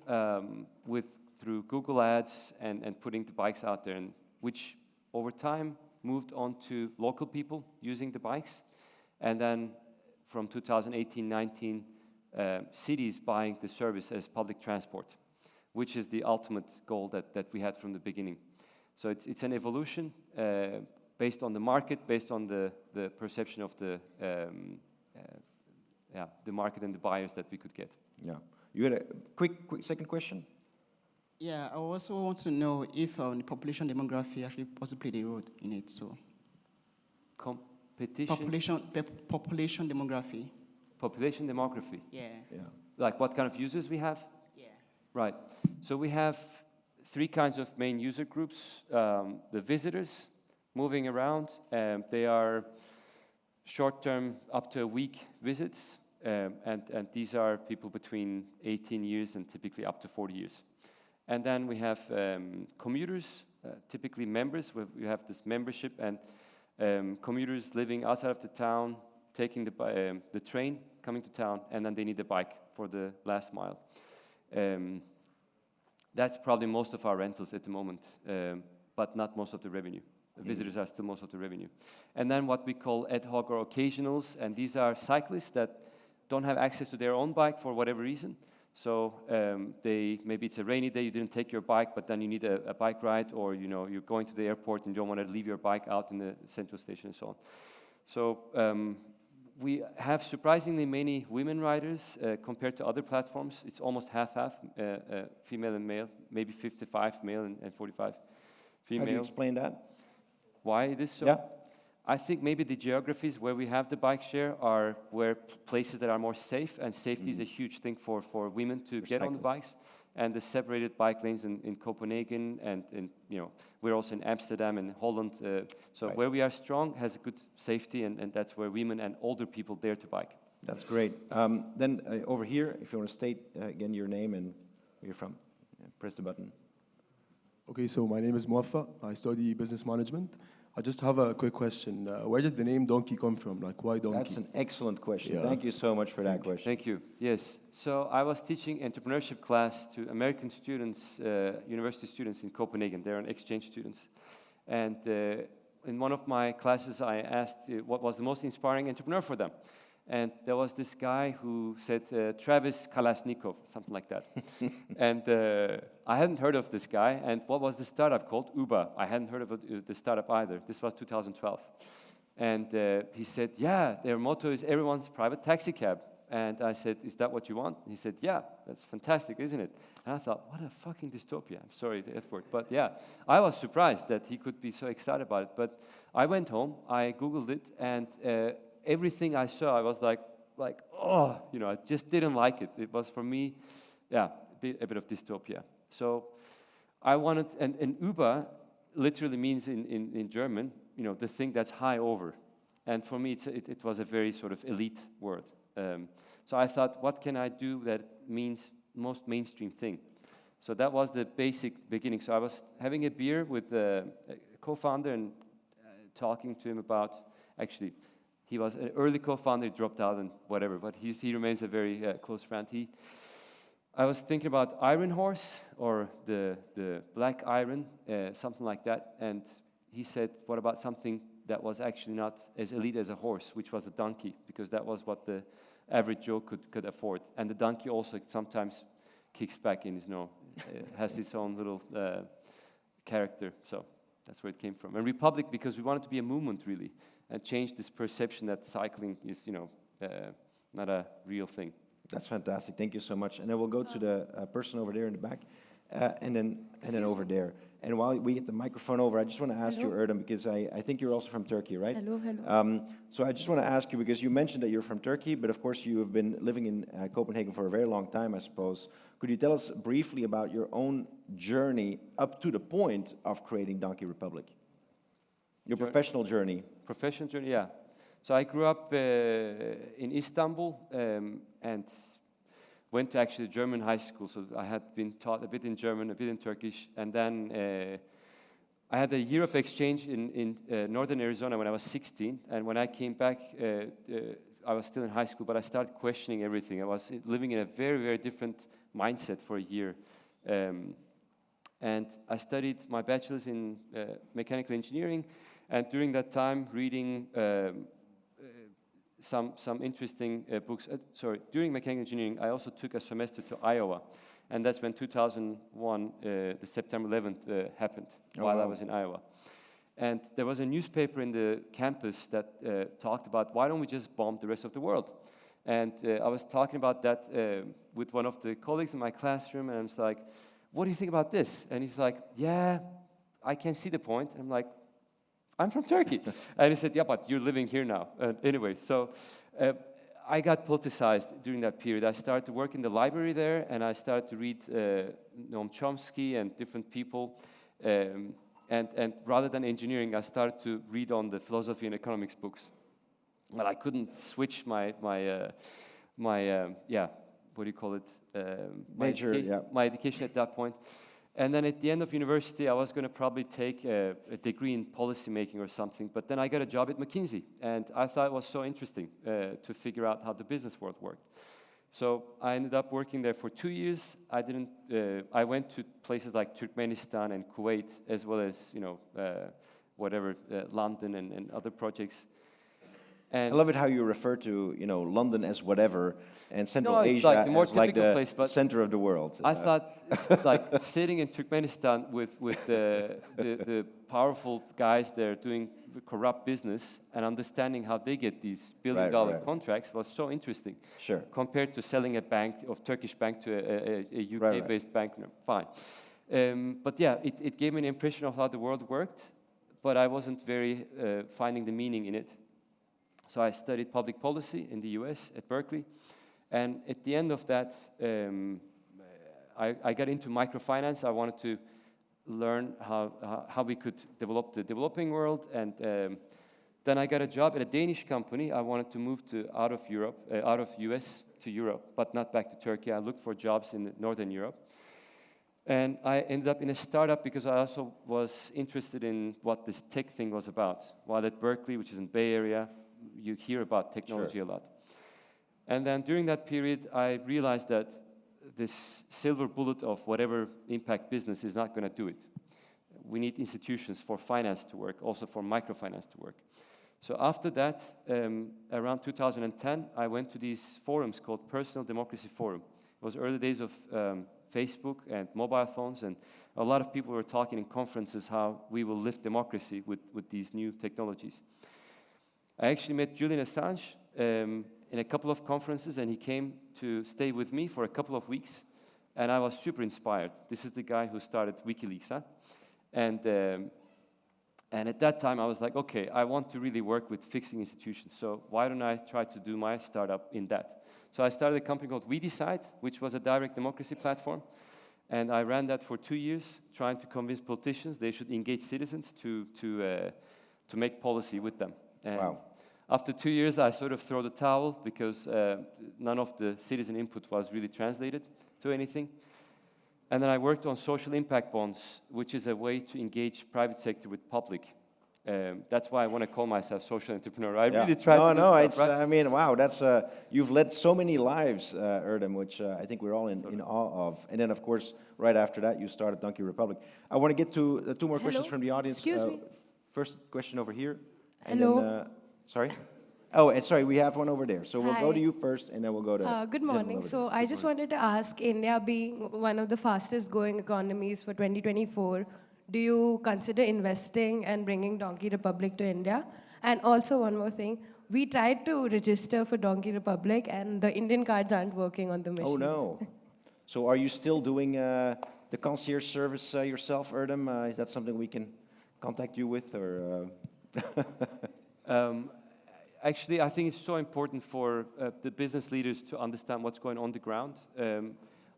through Google Ads and putting the bikes out there, and which over time moved on to local people using the bikes, and then from 2018-19, cities buying the service as public transport, which is the ultimate goal that we had from the beginning. So it's an evolution based on the market, based on the perception of the market and the buyers that we could get. Yeah. You had a quick second question? Yeah, I also want to know if the population demography actually possibly played a role in it. So Competition. population demography. Population demography. Yeah. Yeah. Like what kind of users we have? Yeah. Right. So we have 3 kinds of main user groups. The visitors moving around. They are short-term, up to a week visits. And these are people between 18 years and typically up to 40 years. And then we have commuters, typically members. We have this membership, and commuters living outside of the town, taking the train, coming to town, and then they need a bike for the last mile. That's probably most of our rentals at the moment, but not most of the revenue. The visitors are still most of the revenue. And then what we call ad hoc or occasionals, and these are cyclists that don't have access to their own bike for whatever reason. So maybe it's a rainy day, you didn't take your bike, but then you need a bike ride, or you're going to the airport and you don't want to leave your bike out in the central station and so on. So we have surprisingly many women riders compared to other platforms. It's almost half-half, female and male, maybe 55 male and 45 female. How do you explain that? Why it is so? Yeah. I think maybe the geographies where we have the bike share are where places that are more safe, and safety is a huge thing for women to get on the bikes. And the separated bike lanes in Copenhagen, and we're also in Amsterdam and Holland. So where we are strong has a good safety, and that's where women and older people dare to bike. That's great. Then over here, if you want to state again your name and where you're from, press the button. Okay, so my name is Muaffa. I study business management. I just have a quick question. Where did the name Donkey come from? Like, why Donkey? That's an excellent question. Yeah. Thank you so much for that question. Thank you. Yes. So I was teaching entrepreneurship class to American students, university students in Copenhagen. They're exchange students. And in one of my classes, I asked what was the most inspiring entrepreneur for them. And there was this guy who said Travis Kalashnikov, something like that. And I hadn't heard of this guy. And what was the startup called? Uber. I hadn't heard of the startup either. This was 2012. And he said, yeah, their motto is everyone's private taxi cab. And I said, is that what you want? And he said, yeah, that's fantastic, isn't it? And I thought, what a fucking dystopia. I'm sorry, the F word. But yeah, I was surprised that he could be so excited about it. But I went home, I Googled it, and everything I saw, I was like, oh, you know, I just didn't like it. It was for me, yeah, a bit of dystopia. So I wanted, and Uber literally means in German, you know, the thing that's high over. And for me, it was a very sort of elite word. So I thought, what can I do that means most mainstream thing? So that was the basic beginning. So I was having a beer with a co-founder and talking to him about, actually, he was an early co-founder, he dropped out and whatever, but he remains a very close friend. I was thinking about Iron Horse or the Black Iron, something like that. And he said, what about something that was actually not as elite as a horse, which was a donkey, because that was what the average Joe could afford. And the donkey also sometimes kicks back in, you know, has its own little character. So that's where it came from. And Republic, because we wanted to be a movement, really, and change this perception that cycling is, you know, not a real thing. That's fantastic. Thank you so much. And then we'll go to the person over there in the back, and then over there. And while we get the microphone over, I just want to ask you, Erdem, because I think you're also from Turkey, right? Hello. So I just want to ask you, because you mentioned that you're from Turkey, but of course you have been living in Copenhagen for a very long time, I suppose. Could you tell us briefly about your own journey up to the point of creating Donkey Republic? Your professional journey. Professional journey, yeah. So I grew up in Istanbul and went to actually German high school. So I had been taught a bit in German, a bit in Turkish. And then I had a year of exchange in northern Arizona when I was 16. And when I came back, I was still in high school, but I started questioning everything. I was living in a very, very different mindset for a year. And I studied my bachelor's in mechanical engineering. And during that time, reading some interesting books. During mechanical engineering, I also took a semester to Iowa. And that's when 2001, the September 11th happened while I was in Iowa. And there was a newspaper in the campus that talked about, why don't we just bomb the rest of the world? And I was talking about that with one of the colleagues in my classroom, and I was like, what do you think about this? And he's like, yeah, I can see the point. And I'm like, I'm from Turkey. And he said, yeah, but you're living here now. Anyway, so I got politicized during that period. I started to work in the library there, and I started to read Noam Chomsky and different people. And rather than engineering, I started to read on the philosophy and economics books. But I couldn't switch my what do you call it? My education at that point. And then at the end of university, I was going to probably take a degree in policy making or something. But then I got a job at McKinsey, and I thought it was so interesting to figure out how the business world worked. So I ended up working there for 2 years. I went to places like Turkmenistan and Kuwait, as well as London and other projects. And I love it how you refer to London as whatever and Central Asia like the more as like the place, but center of the world. I thought like sitting in Turkmenistan with the powerful guys there doing corrupt business and understanding how they get these billion-dollar contracts was so interesting. Sure. Compared to selling a Turkish bank to a UK-based bank, no, fine. But yeah, it gave me an impression of how the world worked, but I wasn't very finding the meaning in it. So I studied public policy in the US at Berkeley. And at the end of that, I got into microfinance. I wanted to learn how we could develop the developing world. And then I got a job at a Danish company. I wanted to move out of US to Europe, but not back to Turkey. I looked for jobs in Northern Europe. And I ended up in a startup because I also was interested in what this tech thing was about. While at Berkeley, which is in the Bay Area, you hear about technology a lot. And then during that period, I realized that this silver bullet of whatever impact business is not going to do it. we need institutions for finance to work, also for microfinance to work. So after that, around 2010, I went to these forums called Personal Democracy Forum. It was early days of Facebook and mobile phones, and a lot of people were talking in conferences how we will lift democracy with these new technologies. I actually met Julian Assange in a couple of conferences, and he came to stay with me for a couple of weeks, and I was super inspired. This is the guy who started WikiLeaks, huh? And at that time, I was like, okay, I want to really work with fixing institutions, so why don't I try to do my startup in that? So I started a company called We Decide, which was a direct democracy platform, and I ran that for 2 years, trying to convince politicians they should engage citizens to make policy with them. And Wow. after 2 years, I sort of threw the towel because none of the citizen input was really translated to anything. And then I worked on social impact bonds, which is a way to engage private sector with public. That's why I want to call myself social entrepreneur. I really tried to do stuff, it's, right? I mean, wow, that's, you've led so many lives, Erdem, which I think we're all in awe of. And then, of course, right after that, you started Donkey Republic. I want to get to 2 more questions from the audience. Excuse me. First question over here. And Hello. then, sorry? Oh, and sorry, we have one over there. So we'll go to Hi. you first, and then we'll go to Good gentleman morning. over So I just wanted to ask, India being one of the fastest growing economies for 2024, do you consider investing and bringing Donkey Republic to India? And also one more thing, we tried to register for Donkey Republic and the Indian cards aren't working on the machine. Oh, no. So are you still doing the concierge service yourself, Erdem? Is that something we can contact you with, or? Actually, I think it's so important for the business leaders to understand what's going on the ground.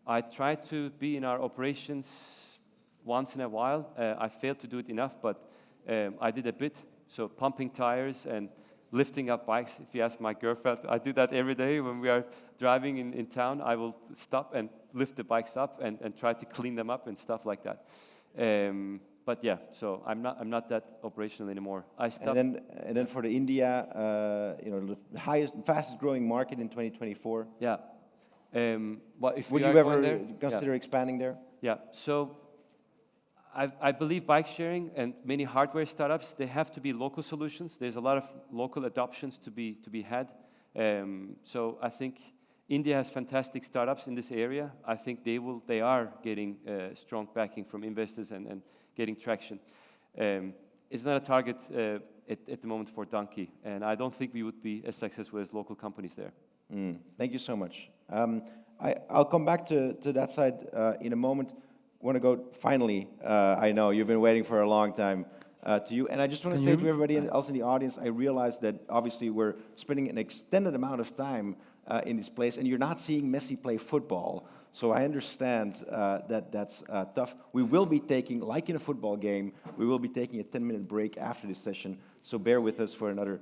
I try to be in our operations once in a while. I failed to do it enough, but I did a bit. So pumping tires and lifting up bikes. If you ask my girlfriend, I do that every day when we are driving in town. I will stop and lift the bikes up and try to clean them up and stuff like that. But yeah, so I'm not that operational anymore. I stopped. And then for the India, the fastest growing market in 2024. Yeah. Well, if Would we you are going ever there, consider expanding there? Yeah. So I believe bike sharing and many hardware startups, they have to be local solutions. There's a lot of local adoptions to be had. So I think India has fantastic startups in this area. I think they are getting strong backing from investors and getting traction. It's not a target at the moment for Donkey, and I don't think we would be as successful as local companies there. Thank you so much. I'll come back to that side in a moment. Want to go finally, I know you've been waiting for a long time, to you. And I just want to say to everybody else in the audience, I realize that obviously we're spending an extended amount of time in this place, and you're not seeing Messi play football. So I understand that that's tough. We will be taking, like in a football game, we will be taking a 10-minute break after this session. So bear with us for another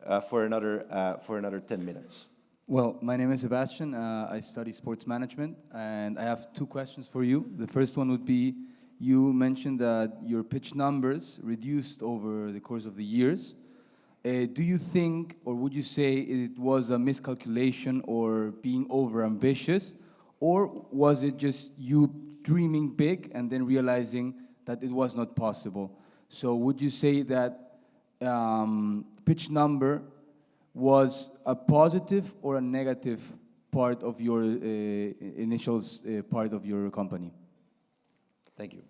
10 minutes. Well, my name is Sebastian. I study sports management, and I have 2 questions for you. The first one would be, you mentioned that your pitch numbers reduced over the course of the years. Do you think, or would you say it was a miscalculation or being over-ambitious, or was it just you dreaming big and then realizing that it was not possible? So would you say that pitch number was a positive or a negative part of your initial part of your company? Thank you.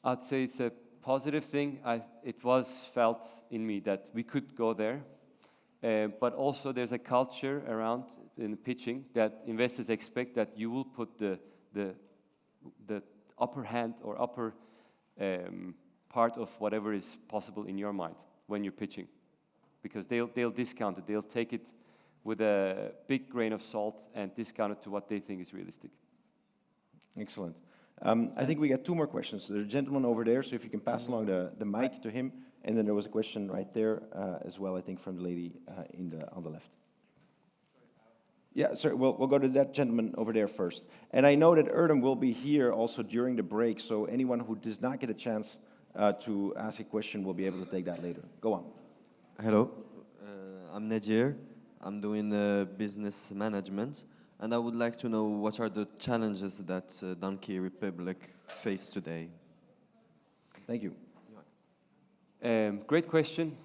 I'd say it's a positive thing. It was felt in me that we could go there, but also there's a culture around in pitching that investors expect that you will put the upper hand or upper part of whatever is possible in your mind when you're pitching, because they'll discount it. They'll take it with a big grain of salt and discount it to what they think is realistic. Excellent. I think we got 2 more questions. There's a gentleman over there, so if you can pass along the mic to him. And then there was a question right there as well, I think, from the lady on the left. Yeah, sorry, we'll go to that gentleman over there first. And I know that Erdem will be here also during the break, so anyone who does not get a chance to ask a question will be able to take that later. Go on. Hello, I'm Nadir. I'm doing business management, and I would like to know what are the challenges that Donkey Republic face today. Thank you. Great question.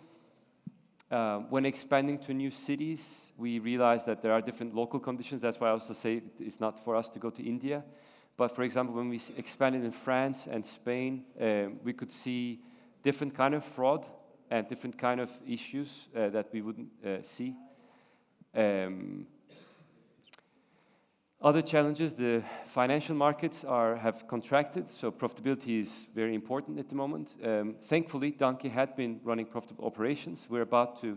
When expanding to new cities, we realize that there are different local conditions. That's why I also say it's not for us to go to India. But for example, when we expanded in France and Spain, we could see different kind of fraud and different kind of issues that we wouldn't see. Other challenges, the financial markets have contracted, so profitability is very important at the moment. Thankfully, Donkey had been running profitable operations. We're about to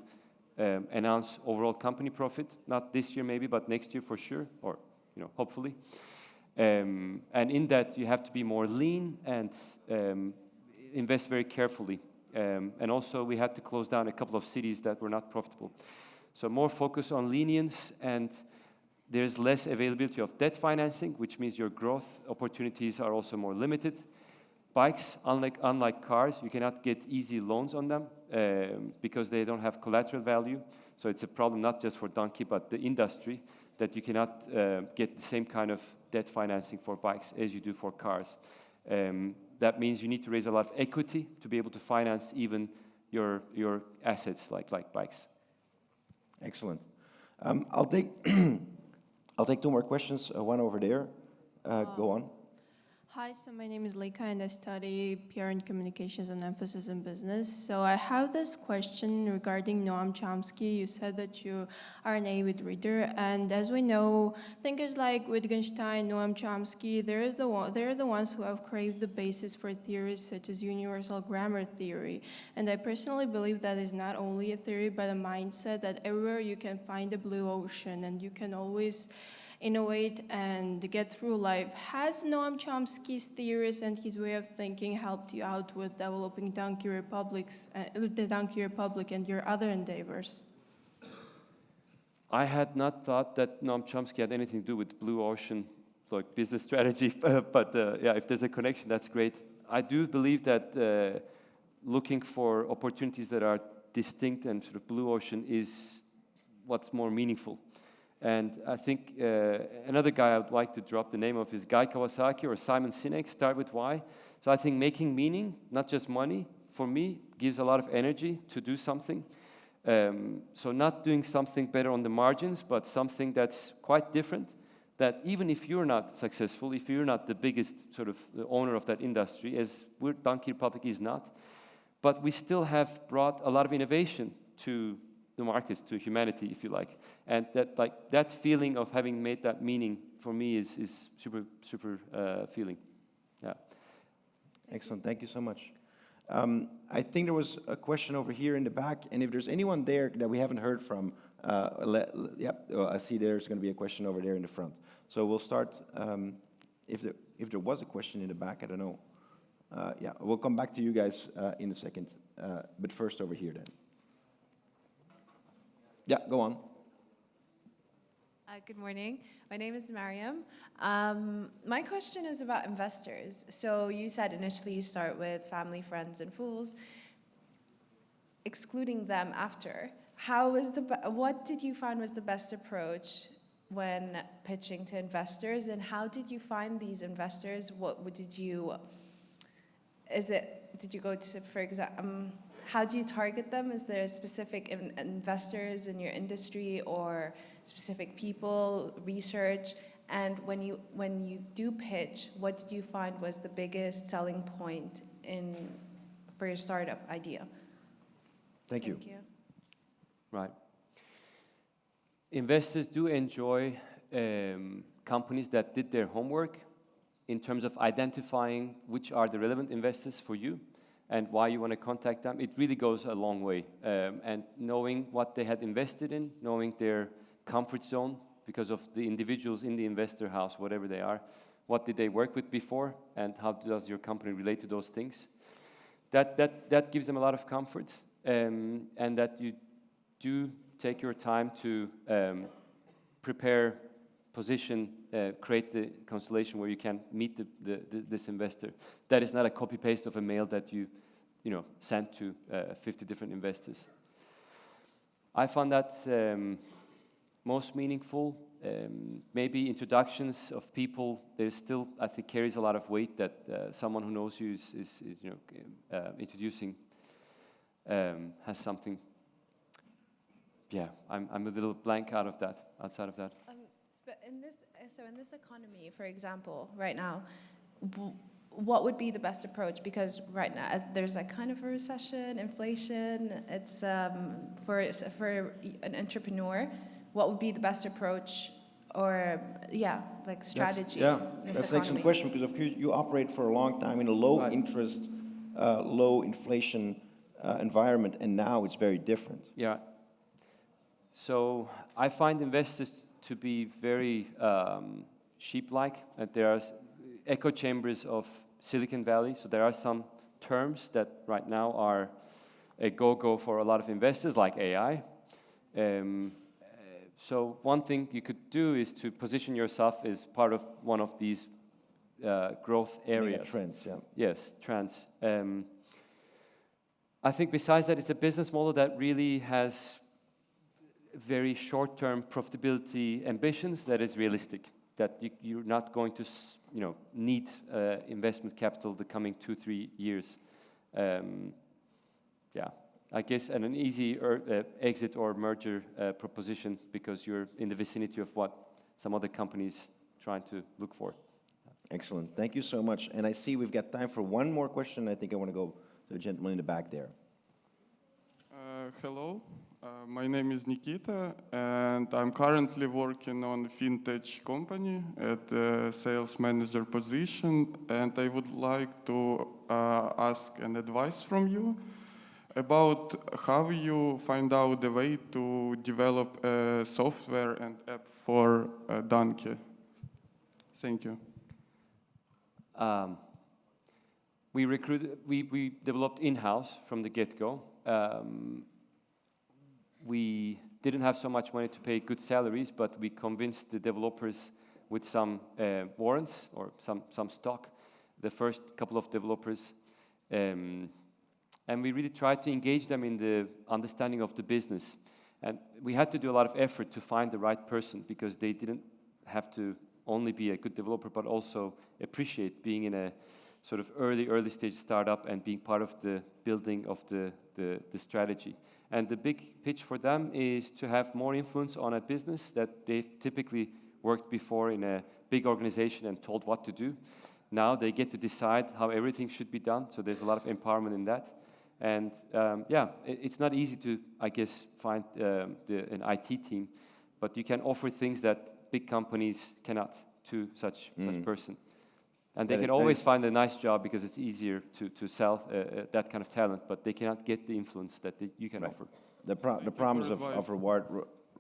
announce overall company profit, not this year maybe, but next year for sure, or hopefully. And in that, you have to be more lean and invest very carefully. And also, we had to close down a couple of cities that were not profitable. So more focus on lenience, and there's less availability of debt financing, which means your growth opportunities are also more limited. Bikes, unlike cars, you cannot get easy loans on them because they don't have collateral value. So it's a problem not just for Donkey, but the industry, that you cannot get the same kind of debt financing for bikes as you do for cars. That means you need to raise a lot of equity to be able to finance even your assets like bikes. Excellent. I'll take I'll take two more questions. One over there. Go on. Hi, so my name is Leika and I study PR and communications and emphasis in business. So I have this question regarding Noam Chomsky. You said that you are an avid reader, and as we know, thinkers like Wittgenstein, Noam Chomsky, they're the ones who have craved the basis for theories such as universal grammar theory. And I personally believe that is not only a theory, but a mindset that everywhere you can find a blue ocean and you can always innovate and get through life. Has Noam Chomsky's theories and his way of thinking helped you out with developing the Donkey Republic and your other endeavors? I had not thought that Noam Chomsky had anything to do with blue ocean, like business strategy, but yeah, if there's a connection, that's great. I do believe that looking for opportunities that are distinct and sort of blue ocean is what's more meaningful. And I think another guy I would like to drop the name of is Guy Kawasaki or Simon Sinek, start with Y. So I think making meaning, not just money, for me, gives a lot of energy to do something. So not doing something better on the margins, but something that's quite different, that even if you're not successful, if you're not the biggest sort of the owner of that industry, as Donkey Republic is not, but we still have brought a lot of innovation to the markets, to humanity, if you like. And that feeling of having made that meaning for me is super feeling. Yeah. Excellent. Thank you so much. I think there was a question over here in the back, and if there's anyone there that we haven't heard from, I see there's going to be a question over there in the front. So we'll start. If there was a question in the back, I don't know. We'll come back to you guys in a second. But first over here then. Yeah, go on. Good morning. My name is Mariam. My question is about investors. So you said initially you start with family, friends, and fools, excluding them after. What did you find was the best approach when pitching to investors, and how did you find these investors? Did you go to, for example, how do you target them? Is there specific investors in your industry or specific people, research? And when you do pitch, what did you find was the biggest selling point for your startup idea? Thank you. Right. Investors do enjoy companies that did their homework in terms of identifying which are the relevant investors for you and why you want to contact them. It really goes a long way. And knowing what they had invested in, knowing their comfort zone because of the individuals in the investor house, whatever they are, what did they work with before, and how does your company relate to those things? That gives them a lot of comfort, and that you do take your time to prepare, position, create the constellation where you can meet this investor. That is not a copy-paste of a mail that you sent to 50 different investors. I found that most meaningful. Maybe introductions of people. There's still, I think, carries a lot of weight that someone who knows you is introducing has something. Yeah, I'm a little blank outside of that. But in this economy, for example, right now, what would be the best approach? Because right now there's a kind of a recession, inflation. It's for an entrepreneur, what would be the best approach, or strategy? That's an excellent question, because of course you operate for a long time in a low interest, low inflation environment, and now it's very different. Yeah. So I find investors to be very sheep-like. There are echo chambers of Silicon Valley. So there are some terms that right now are a go-go for a lot of investors, like AI. So one thing you could do is to position yourself as part of one of these growth areas. Trends, yeah. Yes, trends. I think besides that, it's a business model that really has very short-term profitability ambitions that is realistic, that you're not going to need investment capital the coming 2-3 years. I guess, and an easy exit or merger proposition, because you're in the vicinity of what some other companies trying to look for. Excellent. Thank you so much. And I see we've got time for one more question. I think I want to go to the gentleman in the back there. Hello. My name is Nikita, and I'm currently working on a fintech company at the sales manager position, and I would like to ask an advice from you about how you find out the way to develop a software and app for Donkey. Thank you. We developed in-house from the get-go. We didn't have so much money to pay good salaries, but we convinced the developers with some warrants or some stock, the first couple of developers. And we really tried to engage them in the understanding of the business. And we had to do a lot of effort to find the right person, because they didn't have to only be a good developer, but also appreciate being in a sort of early stage startup and being part of the building of the strategy. And the big pitch for them is to have more influence on a business that they've typically worked before in a big organization and told what to do. Now they get to decide how everything should be done, so there's a lot of empowerment in that. And it's not easy to, I guess, find an IT team, but you can offer things that big companies cannot to such person. And they can always find a nice job, because it's easier to sell that kind of talent, but they cannot get the influence that you can offer. The promise of reward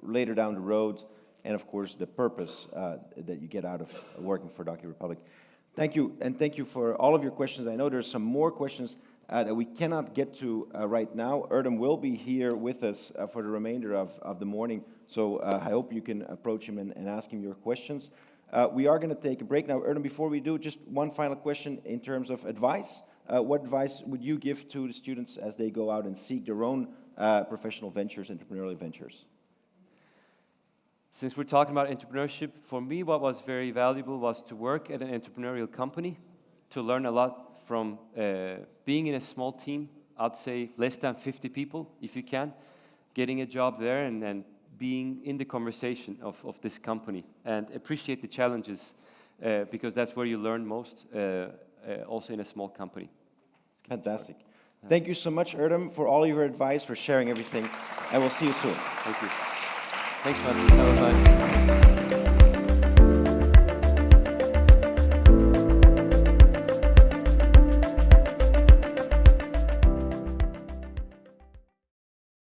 later down the road, and of course the purpose that you get out of working for Donkey Republic. Thank you, and thank you for all of your questions. I know there's some more questions that we cannot get to right now. Erdem will be here with us for the remainder of the morning, so I hope you can approach him and ask him your questions. We are going to take a break now. Erdem, before we do, just one final question in terms of advice. What advice would you give to the students as they go out and seek their own professional ventures, entrepreneurial ventures? Since we're talking about entrepreneurship, for me what was very valuable was to work at an entrepreneurial company, to learn a lot from being in a small team, I'd say less than 50 people, if you can, getting a job there and being in the conversation of this company, and appreciate the challenges, because that's where you learn most, also in a small company. Fantastic. Thank you so much, Erdem, for all of your advice, for sharing everything, and we'll see you soon. Thank you. Thanks, man. Have a nice